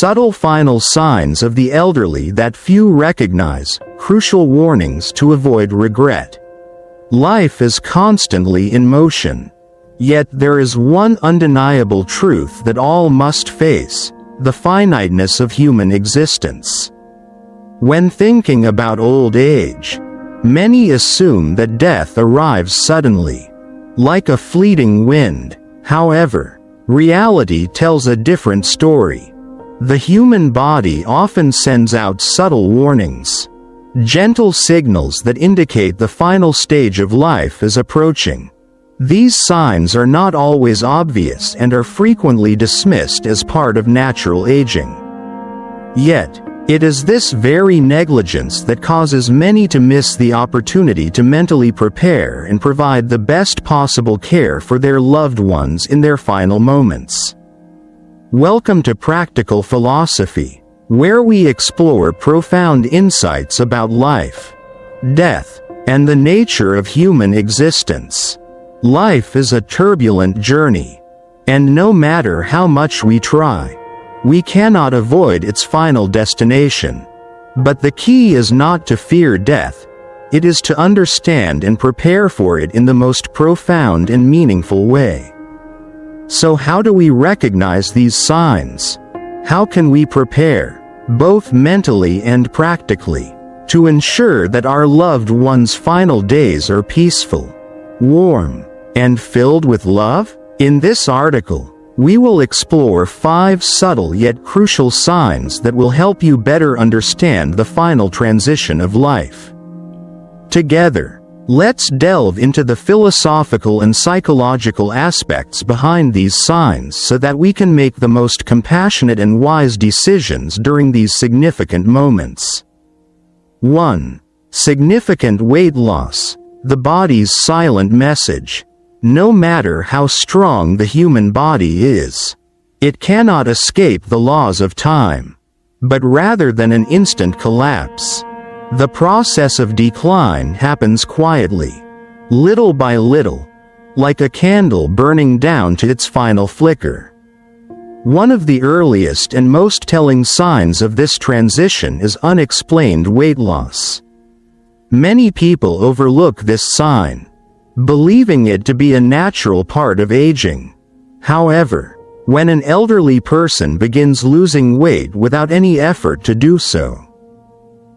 Subtle final signs of the elderly that few recognize, crucial warnings to avoid regret. Life is constantly in motion. Yet there is one undeniable truth that all must face: the finiteness of human existence. When thinking about old age, many assume that death arrives suddenly, like a fleeting wind. However, reality tells a different story. The human body often sends out subtle warnings, gentle signals that indicate the final stage of life is approaching. These signs are not always obvious and are frequently dismissed as part of natural aging. Yet, it is this very negligence that causes many to miss the opportunity to mentally prepare and provide the best possible care for their loved ones in their final moments. Welcome to Practical Philosophy, where we explore profound insights about life, death, and the nature of human existence. Life is a turbulent journey, and no matter how much we try, we cannot avoid its final destination. But the key is not to fear death, it is to understand and prepare for it in the most profound and meaningful way. So how do we recognize these signs? How can we prepare, both mentally and practically, to ensure that our loved ones' final days are peaceful, warm, and filled with love? In this article, we will explore 5 subtle yet crucial signs that will help you better understand the final transition of life. Together, let's delve into the philosophical and psychological aspects behind these signs so that we can make the most compassionate and wise decisions during these significant moments. 1. Significant weight loss, the body's silent message. No matter how strong the human body is, it cannot escape the laws of time, but rather than an instant collapse. The process of decline happens quietly, little by little, like a candle burning down to its final flicker. One of the earliest and most telling signs of this transition is unexplained weight loss. Many people overlook this sign, believing it to be a natural part of aging. However, when an elderly person begins losing weight without any effort to do so,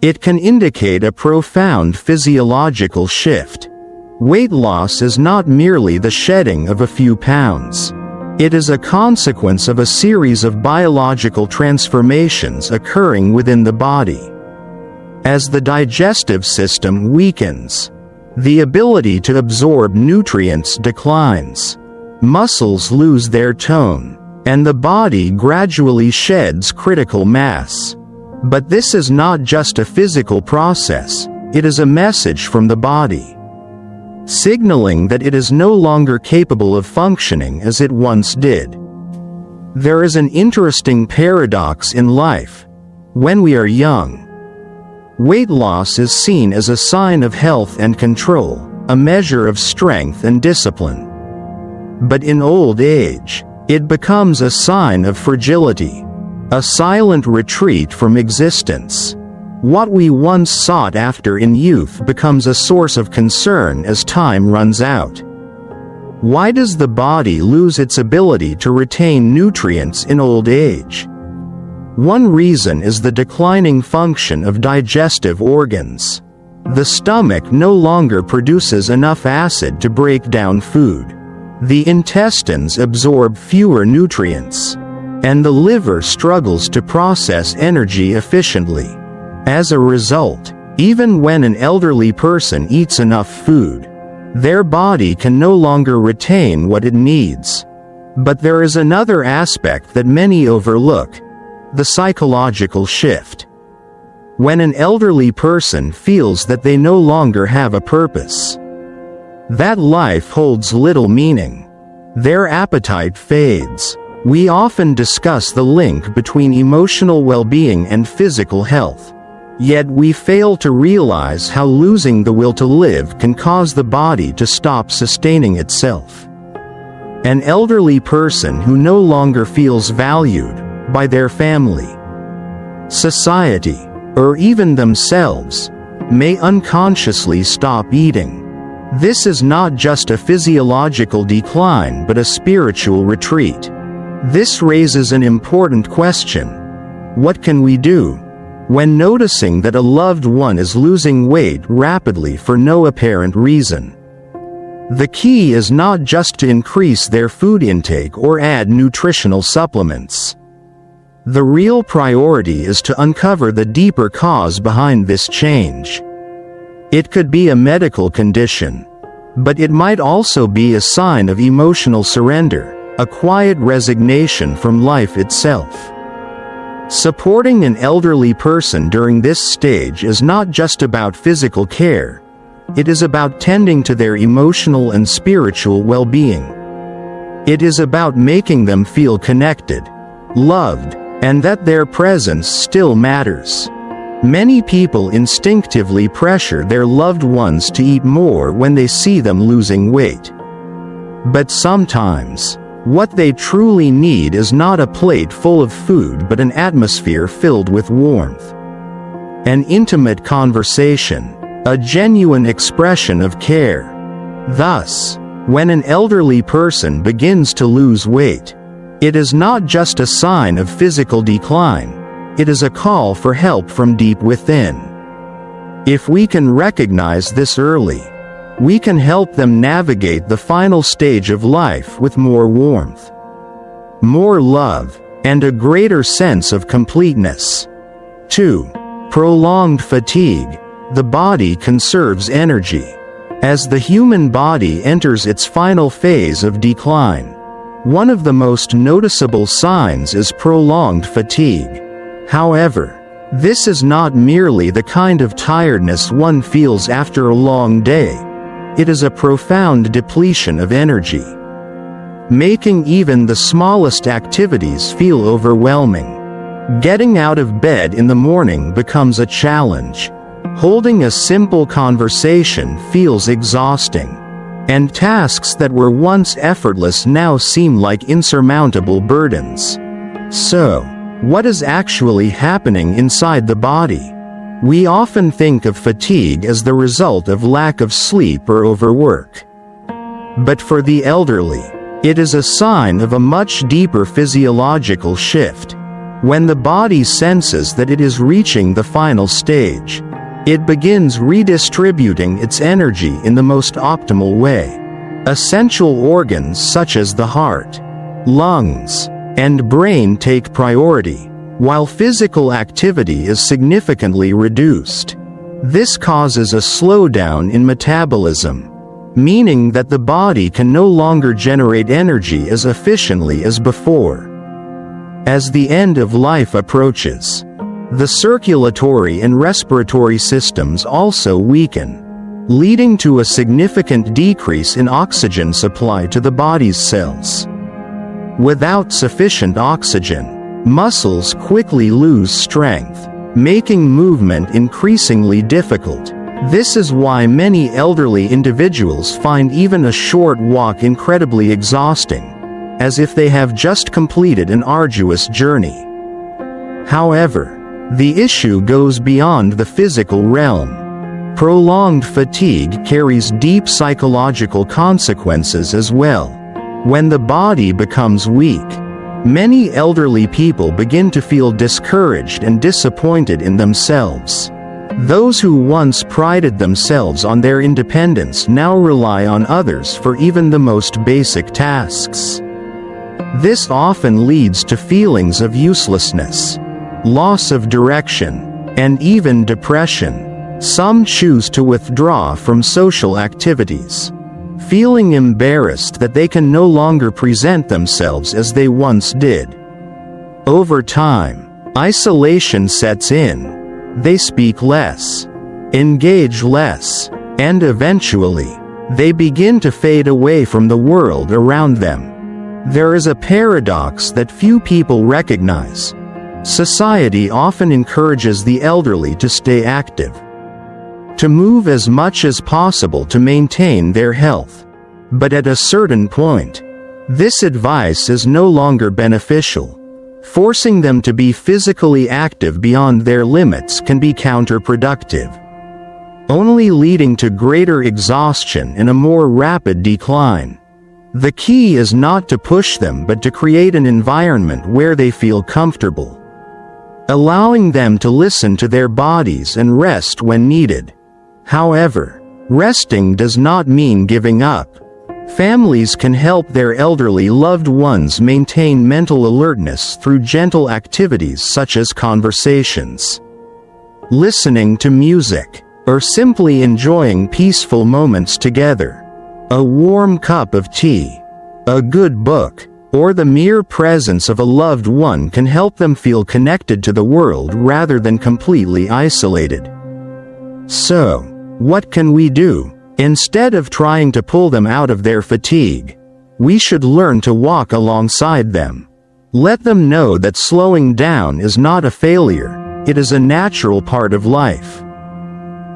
it can indicate a profound physiological shift. Weight loss is not merely the shedding of a few pounds. It is a consequence of a series of biological transformations occurring within the body. As the digestive system weakens, the ability to absorb nutrients declines, muscles lose their tone, and the body gradually sheds critical mass. But this is not just a physical process, it is a message from the body, signaling that it is no longer capable of functioning as it once did. There is an interesting paradox in life. When we are young, weight loss is seen as a sign of health and control, a measure of strength and discipline. But in old age, it becomes a sign of fragility, a silent retreat from existence. What we once sought after in youth becomes a source of concern as time runs out. Why does the body lose its ability to retain nutrients in old age? One reason is the declining function of digestive organs. The stomach no longer produces enough acid to break down food. The intestines absorb fewer nutrients, and the liver struggles to process energy efficiently. As a result, even when an elderly person eats enough food, their body can no longer retain what it needs. But there is another aspect that many overlook: the psychological shift. When an elderly person feels that they no longer have a purpose, that life holds little meaning, their appetite fades. We often discuss the link between emotional well-being and physical health. Yet we fail to realize how losing the will to live can cause the body to stop sustaining itself. An elderly person who no longer feels valued, by their family, society, or even themselves, may unconsciously stop eating. This is not just a physiological decline but a spiritual retreat. This raises an important question. What can we do when noticing that a loved one is losing weight rapidly for no apparent reason? The key is not just to increase their food intake or add nutritional supplements. The real priority is to uncover the deeper cause behind this change. It could be a medical condition, but it might also be a sign of emotional surrender, a quiet resignation from life itself. Supporting an elderly person during this stage is not just about physical care. It is about tending to their emotional and spiritual well-being. It is about making them feel connected, loved, and that their presence still matters. Many people instinctively pressure their loved ones to eat more when they see them losing weight. But sometimes, what they truly need is not a plate full of food but an atmosphere filled with warmth. An intimate conversation, a genuine expression of care. Thus, when an elderly person begins to lose weight, it is not just a sign of physical decline. It is a call for help from deep within. If we can recognize this early, we can help them navigate the final stage of life with more warmth, more love, and a greater sense of completeness. 2. Prolonged fatigue. The body conserves energy. As the human body enters its final phase of decline, one of the most noticeable signs is prolonged fatigue. However, this is not merely the kind of tiredness one feels after a long day. It is a profound depletion of energy, making even the smallest activities feel overwhelming. Getting out of bed in the morning becomes a challenge. Holding a simple conversation feels exhausting, and tasks that were once effortless now seem like insurmountable burdens. So, what is actually happening inside the body? We often think of fatigue as the result of lack of sleep or overwork. But for the elderly, it is a sign of a much deeper physiological shift. When the body senses that it is reaching the final stage, it begins redistributing its energy in the most optimal way. Essential organs such as the heart, lungs, and brain take priority, while physical activity is significantly reduced. This causes a slowdown in metabolism, meaning that the body can no longer generate energy as efficiently as before. As the end of life approaches, the circulatory and respiratory systems also weaken, leading to a significant decrease in oxygen supply to the body's cells. Without sufficient oxygen, muscles quickly lose strength, making movement increasingly difficult. This is why many elderly individuals find even a short walk incredibly exhausting, as if they have just completed an arduous journey. However, the issue goes beyond the physical realm. Prolonged fatigue carries deep psychological consequences as well. When the body becomes weak, many elderly people begin to feel discouraged and disappointed in themselves. Those who once prided themselves on their independence now rely on others for even the most basic tasks. This often leads to feelings of uselessness, loss of direction, and even depression. Some choose to withdraw from social activities, feeling embarrassed that they can no longer present themselves as they once did. Over time, isolation sets in. They speak less, engage less, and eventually, they begin to fade away from the world around them. There is a paradox that few people recognize. Society often encourages the elderly to stay active, to move as much as possible to maintain their health. But at a certain point, this advice is no longer beneficial. Forcing them to be physically active beyond their limits can be counterproductive, only leading to greater exhaustion and a more rapid decline. The key is not to push them but to create an environment where they feel comfortable, allowing them to listen to their bodies and rest when needed. However, resting does not mean giving up. Families can help their elderly loved ones maintain mental alertness through gentle activities such as conversations, listening to music, or simply enjoying peaceful moments together. A warm cup of tea, a good book, or the mere presence of a loved one can help them feel connected to the world rather than completely isolated. So, what can we do? Instead of trying to pull them out of their fatigue, we should learn to walk alongside them. Let them know that slowing down is not a failure, it is a natural part of life.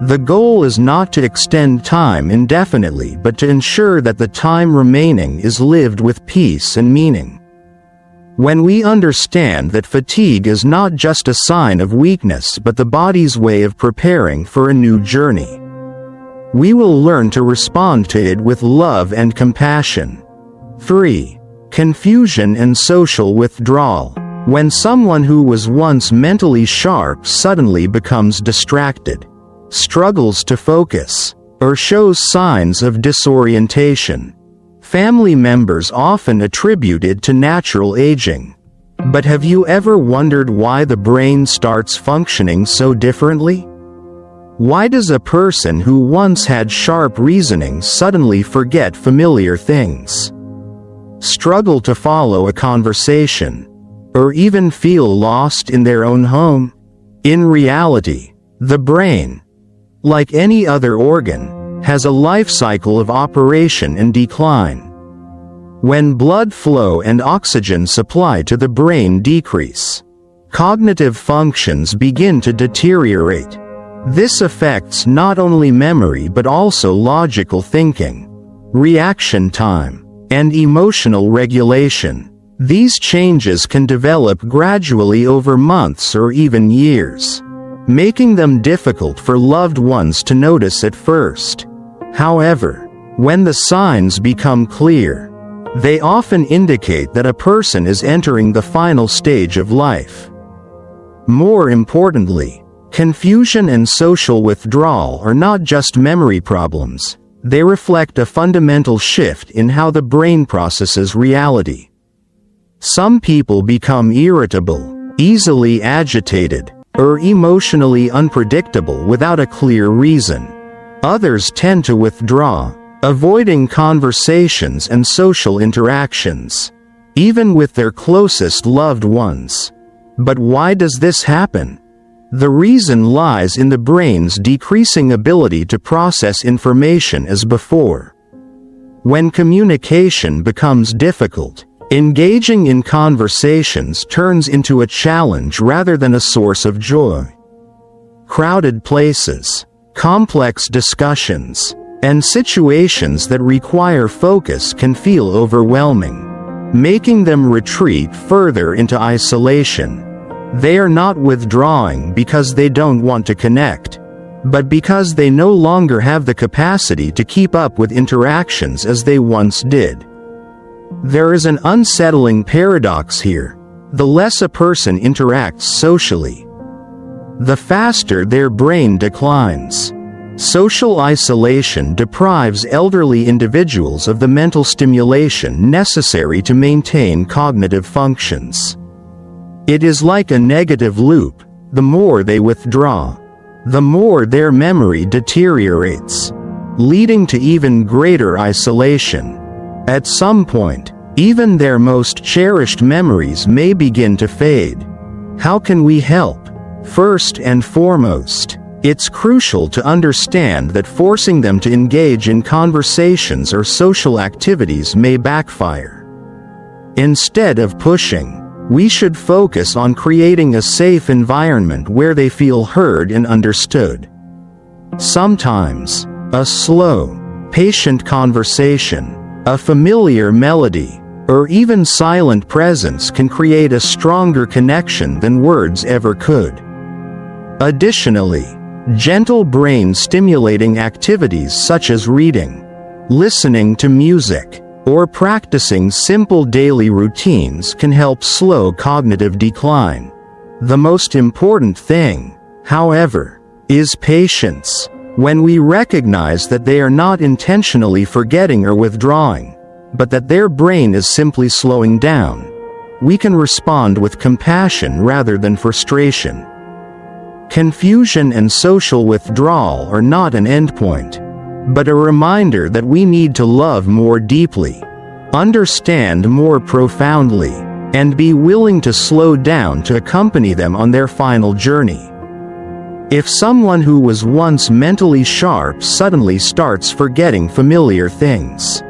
The goal is not to extend time indefinitely but to ensure that the time remaining is lived with peace and meaning. When we understand that fatigue is not just a sign of weakness but the body's way of preparing for a new journey, we will learn to respond to it with love and compassion. 3. Confusion and social withdrawal. When someone who was once mentally sharp suddenly becomes distracted, struggles to focus, or shows signs of disorientation, family members often attribute it to natural aging. But have you ever wondered why the brain starts functioning so differently? Why does a person who once had sharp reasoning suddenly forget familiar things, struggle to follow a conversation, or even feel lost in their own home? In reality, the brain, like any other organ, has a life cycle of operation and decline. When blood flow and oxygen supply to the brain decrease, cognitive functions begin to deteriorate. This affects not only memory but also logical thinking, reaction time, and emotional regulation. These changes can develop gradually over months or even years, making them difficult for loved ones to notice at first. However, when the signs become clear, they often indicate that a person is entering the final stage of life. More importantly, confusion and social withdrawal are not just memory problems, they reflect a fundamental shift in how the brain processes reality. Some people become irritable, easily agitated, or emotionally unpredictable without a clear reason. Others tend to withdraw, avoiding conversations and social interactions, even with their closest loved ones. But why does this happen? The reason lies in the brain's decreasing ability to process information as before. When communication becomes difficult, engaging in conversations turns into a challenge rather than a source of joy. Crowded places, complex discussions, and situations that require focus can feel overwhelming, making them retreat further into isolation. They are not withdrawing because they don't want to connect, but because they no longer have the capacity to keep up with interactions as they once did. There is an unsettling paradox here. The less a person interacts socially, the faster their brain declines. Social isolation deprives elderly individuals of the mental stimulation necessary to maintain cognitive functions. It is like a negative loop. The more they withdraw, the more their memory deteriorates, leading to even greater isolation. At some point, even their most cherished memories may begin to fade. How can we help? First and foremost, it's crucial to understand that forcing them to engage in conversations or social activities may backfire. Instead of pushing, we should focus on creating a safe environment where they feel heard and understood. Sometimes, a slow, patient conversation, a familiar melody, or even silent presence can create a stronger connection than words ever could. Additionally, gentle brain-stimulating activities such as reading, listening to music, or practicing simple daily routines can help slow cognitive decline. The most important thing, however, is patience. When we recognize that they are not intentionally forgetting or withdrawing, but that their brain is simply slowing down, we can respond with compassion rather than frustration. Confusion and social withdrawal are not an endpoint, but a reminder that we need to love more deeply, understand more profoundly, and be willing to slow down to accompany them on their final journey. If someone who was once mentally sharp suddenly starts forgetting familiar things,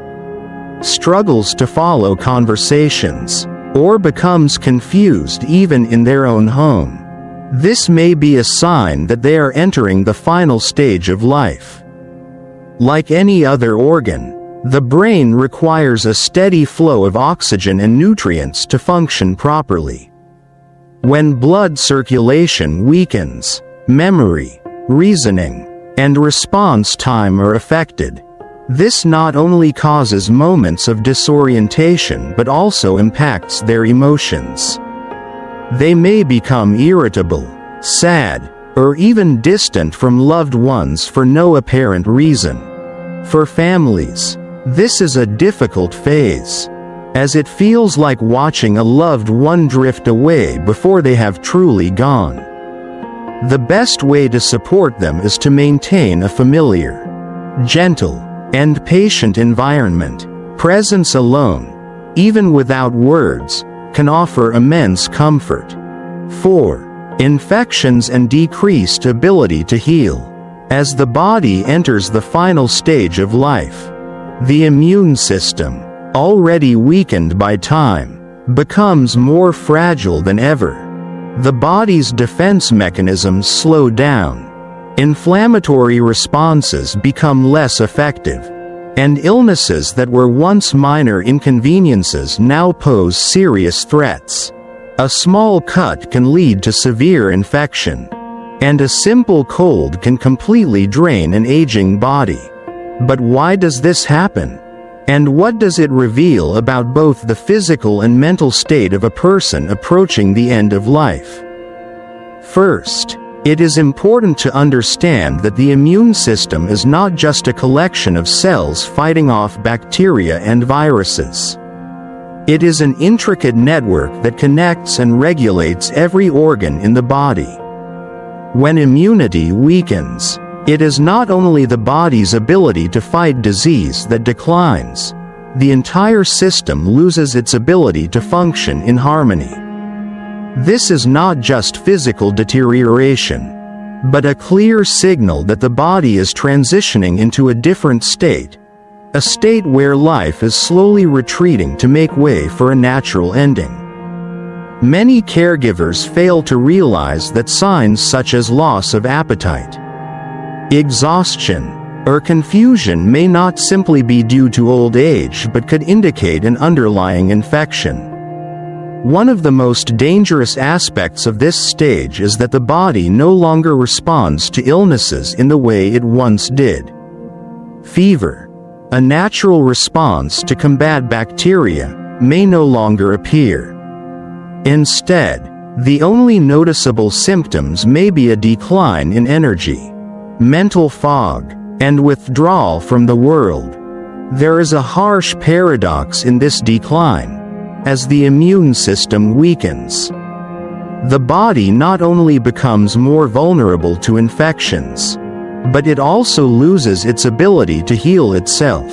struggles to follow conversations, or becomes confused even in their own home, this may be a sign that they are entering the final stage of life. Like any other organ, the brain requires a steady flow of oxygen and nutrients to function properly. When blood circulation weakens, memory, reasoning, and response time are affected. This not only causes moments of disorientation but also impacts their emotions. They may become irritable, sad, or even distant from loved ones for no apparent reason. For families, this is a difficult phase, as it feels like watching a loved one drift away before they have truly gone. The best way to support them is to maintain a familiar, gentle, and patient environment. Presence alone, even without words, can offer immense comfort. 4. Infections and decreased ability to heal. As the body enters the final stage of life, the immune system, already weakened by time, becomes more fragile than ever. The body's defense mechanisms slow down, inflammatory responses become less effective, and illnesses that were once minor inconveniences now pose serious threats. A small cut can lead to severe infection, and a simple cold can completely drain an aging body. But why does this happen? And what does it reveal about both the physical and mental state of a person approaching the end of life? First, it is important to understand that the immune system is not just a collection of cells fighting off bacteria and viruses. It is an intricate network that connects and regulates every organ in the body. When immunity weakens, it is not only the body's ability to fight disease that declines, the entire system loses its ability to function in harmony. This is not just physical deterioration, but a clear signal that the body is transitioning into a different state, a state where life is slowly retreating to make way for a natural ending. Many caregivers fail to realize that signs such as loss of appetite, exhaustion, or confusion may not simply be due to old age but could indicate an underlying infection. One of the most dangerous aspects of this stage is that the body no longer responds to illnesses in the way it once did. Fever, a natural response to combat bacteria, may no longer appear. Instead, the only noticeable symptoms may be a decline in energy, mental fog, and withdrawal from the world. There is a harsh paradox in this decline. As the immune system weakens, the body not only becomes more vulnerable to infections, but it also loses its ability to heal itself.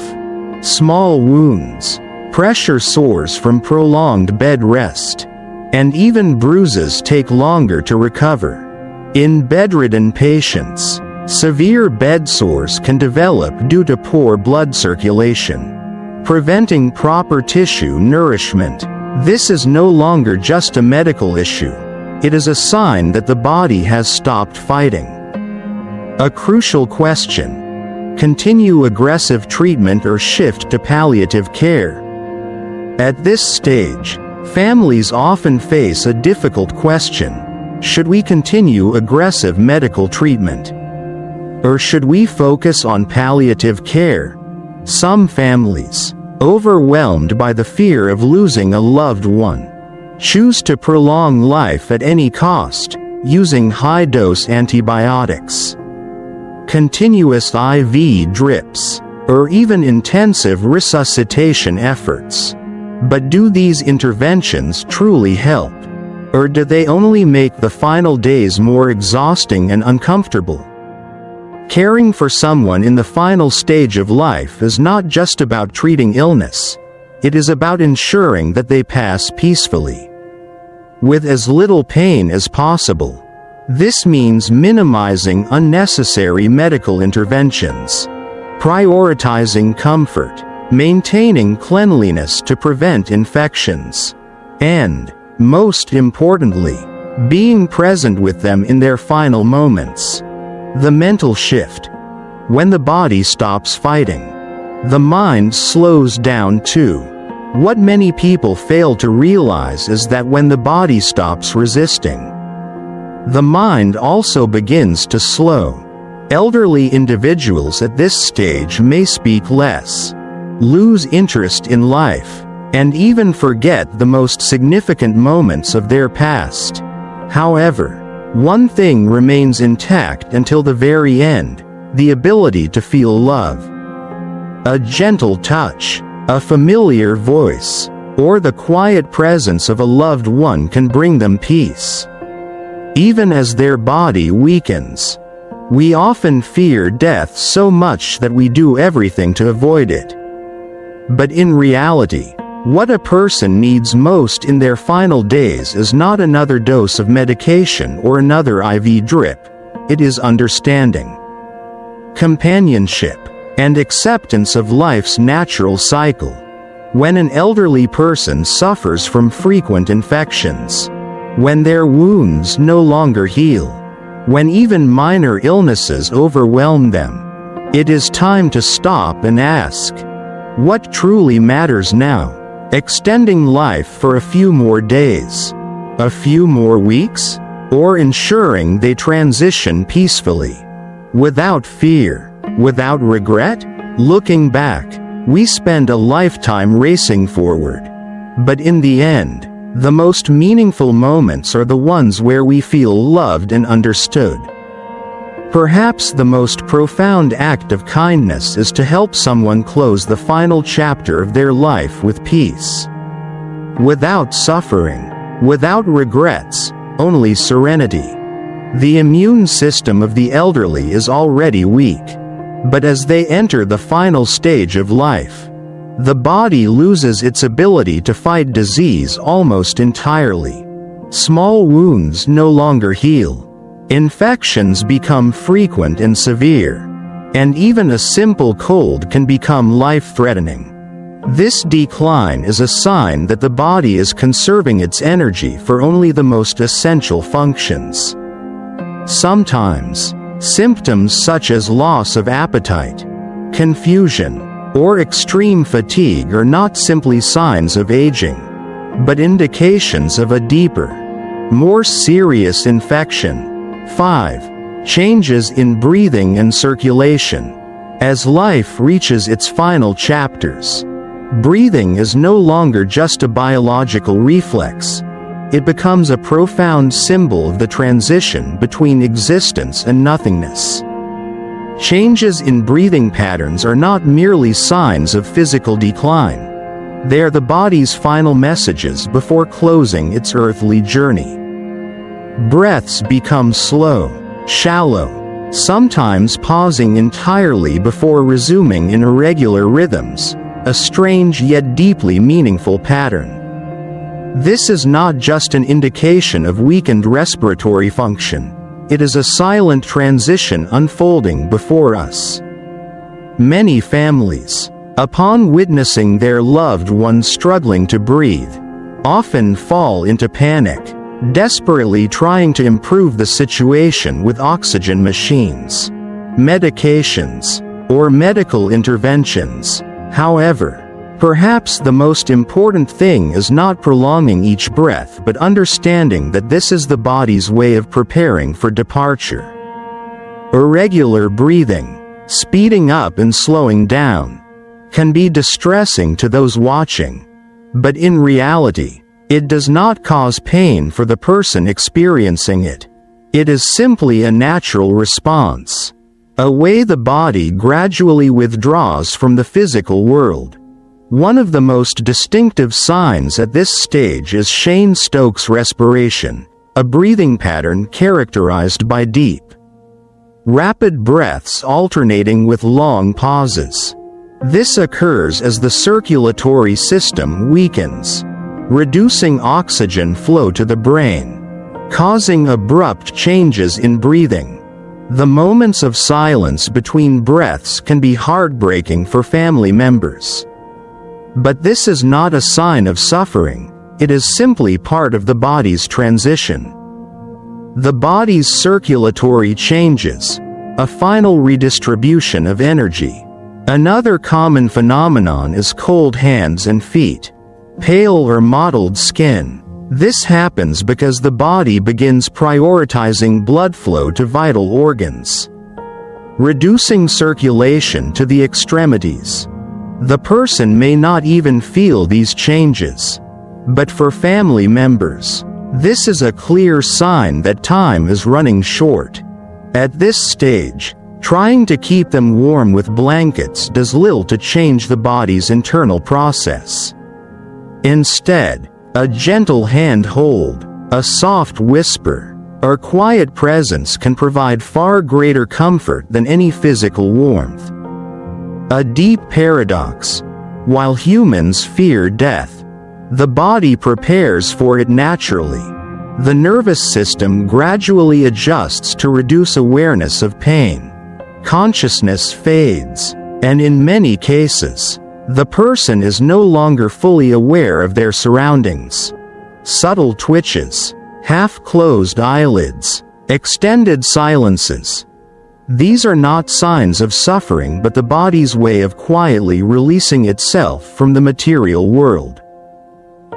Small wounds, pressure sores from prolonged bed rest, and even bruises take longer to recover. In bedridden patients, severe bed sores can develop due to poor blood circulation, preventing proper tissue nourishment. This is no longer just a medical issue. It is a sign that the body has stopped fighting. A crucial question: continue aggressive treatment or shift to palliative care? At this stage, families often face a difficult question. Should we continue aggressive medical treatment? Or should we focus on palliative care? Some families, overwhelmed by the fear of losing a loved one, choose to prolong life at any cost, using high-dose antibiotics, continuous IV drips, or even intensive resuscitation efforts. But do these interventions truly help? Or do they only make the final days more exhausting and uncomfortable? Caring for someone in the final stage of life is not just about treating illness. It is about ensuring that they pass peacefully, with as little pain as possible. This means minimizing unnecessary medical interventions, prioritizing comfort, maintaining cleanliness to prevent infections, and, most importantly, being present with them in their final moments. The mental shift. When the body stops fighting, the mind slows down too. What many people fail to realize is that when the body stops resisting, the mind also begins to slow. Elderly individuals at this stage may speak less, lose interest in life, and even forget the most significant moments of their past. However, one thing remains intact until the very end: the ability to feel love. A gentle touch, a familiar voice, or the quiet presence of a loved one can bring them peace. Even as their body weakens, we often fear death so much that we do everything to avoid it. But in reality, what a person needs most in their final days is not another dose of medication or another IV drip. It is understanding, companionship, and acceptance of life's natural cycle. When an elderly person suffers from frequent infections, when their wounds no longer heal, when even minor illnesses overwhelm them, it is time to stop and ask, what truly matters now? Extending life for a few more days, a few more weeks, or ensuring they transition peacefully, without fear, without regret? Looking back, we spend a lifetime racing forward. But in the end, the most meaningful moments are the ones where we feel loved and understood. Perhaps the most profound act of kindness is to help someone close the final chapter of their life with peace. Without suffering, without regrets, only serenity. The immune system of the elderly is already weak. But as they enter the final stage of life, the body loses its ability to fight disease almost entirely. Small wounds no longer heal. Infections become frequent and severe, and even a simple cold can become life-threatening. This decline is a sign that the body is conserving its energy for only the most essential functions. Sometimes, symptoms such as loss of appetite, confusion, or extreme fatigue are not simply signs of aging, but indications of a deeper, more serious infection. 5. Changes in breathing and circulation. As life reaches its final chapters, breathing is no longer just a biological reflex. It becomes a profound symbol of the transition between existence and nothingness. Changes in breathing patterns are not merely signs of physical decline. They are the body's final messages before closing its earthly journey. Breaths become slow, shallow, sometimes pausing entirely before resuming in irregular rhythms, a strange yet deeply meaningful pattern. This is not just an indication of weakened respiratory function. It is a silent transition unfolding before us. Many families, upon witnessing their loved one struggling to breathe, often fall into panic, desperately trying to improve the situation with oxygen machines, medications, or medical interventions. However, Perhaps the most important thing is not prolonging each breath but understanding that this is the body's way of preparing for departure. Irregular breathing, speeding up and slowing down, can be distressing to those watching, but in reality, it does not cause pain for the person experiencing it. It is simply a natural response, a way the body gradually withdraws from the physical world. One of the most distinctive signs at this stage is Cheyne-Stokes respiration, a breathing pattern characterized by deep, rapid breaths alternating with long pauses. This occurs as the circulatory system weakens, reducing oxygen flow to the brain, causing abrupt changes in breathing. The moments of silence between breaths can be heartbreaking for family members. But this is not a sign of suffering, it is simply part of the body's transition. The body's circulatory changes, a final redistribution of energy. Another common phenomenon is cold hands and feet, pale or mottled skin. This happens because the body begins prioritizing blood flow to vital organs, reducing circulation to the extremities. The person may not even feel these changes, but for family members, this is a clear sign that time is running short. At this stage, trying to keep them warm with blankets does little to change the body's internal process. Instead, a gentle hand hold, a soft whisper, or quiet presence can provide far greater comfort than any physical warmth. A deep paradox. While humans fear death, the body prepares for it naturally. The nervous system gradually adjusts to reduce awareness of pain. Consciousness fades, and in many cases, the person is no longer fully aware of their surroundings. Subtle twitches, half-closed eyelids, extended silences. These are not signs of suffering but the body's way of quietly releasing itself from the material world.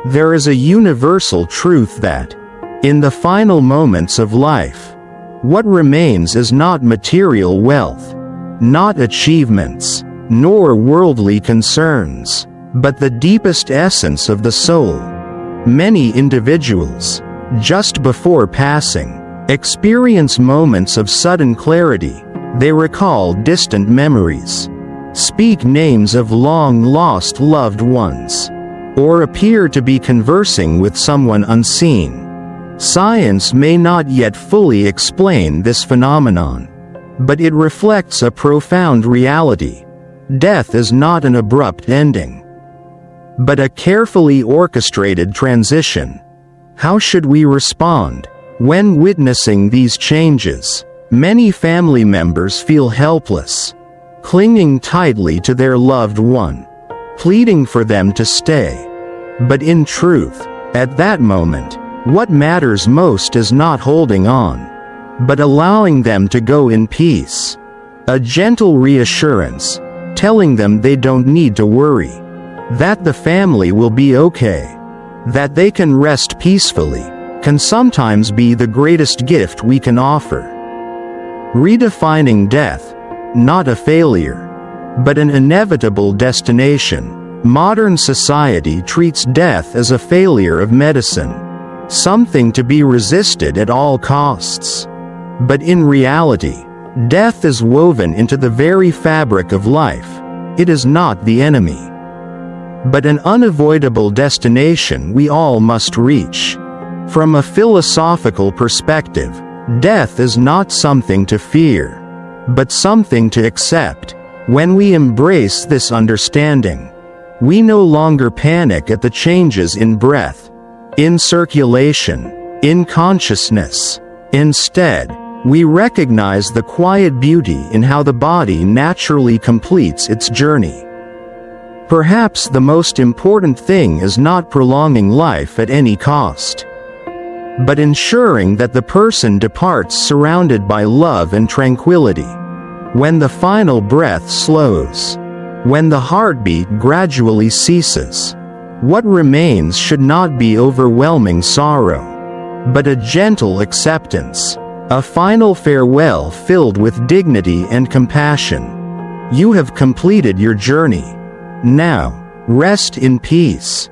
There is a universal truth that, in the final moments of life, what remains is not material wealth, not achievements, nor worldly concerns, but the deepest essence of the soul. Many individuals, just before passing, experience moments of sudden clarity. They recall distant memories, speak names of long-lost loved ones, or appear to be conversing with someone unseen. Science may not yet fully explain this phenomenon, but it reflects a profound reality. Death is not an abrupt ending, but a carefully orchestrated transition. How should we respond when witnessing these changes? Many family members feel helpless, clinging tightly to their loved one, pleading for them to stay. But in truth, at that moment, what matters most is not holding on, but allowing them to go in peace. A gentle reassurance, telling them they don't need to worry, that the family will be okay, that they can rest peacefully, can sometimes be the greatest gift we can offer. Redefining death, not a failure, but an inevitable destination. Modern society treats death as a failure of medicine, something to be resisted at all costs. But in reality, death is woven into the very fabric of life. It is not the enemy, but an unavoidable destination we all must reach. From a philosophical perspective, death is not something to fear, but something to accept. When we embrace this understanding, we no longer panic at the changes in breath, in circulation, in consciousness. Instead, we recognize the quiet beauty in how the body naturally completes its journey. Perhaps the most important thing is not prolonging life at any cost, but ensuring that the person departs surrounded by love and tranquility. When the final breath slows, When the heartbeat gradually ceases, what remains should not be overwhelming sorrow, but a gentle acceptance, a final farewell filled with dignity and compassion. You have completed your journey. Now, rest in peace.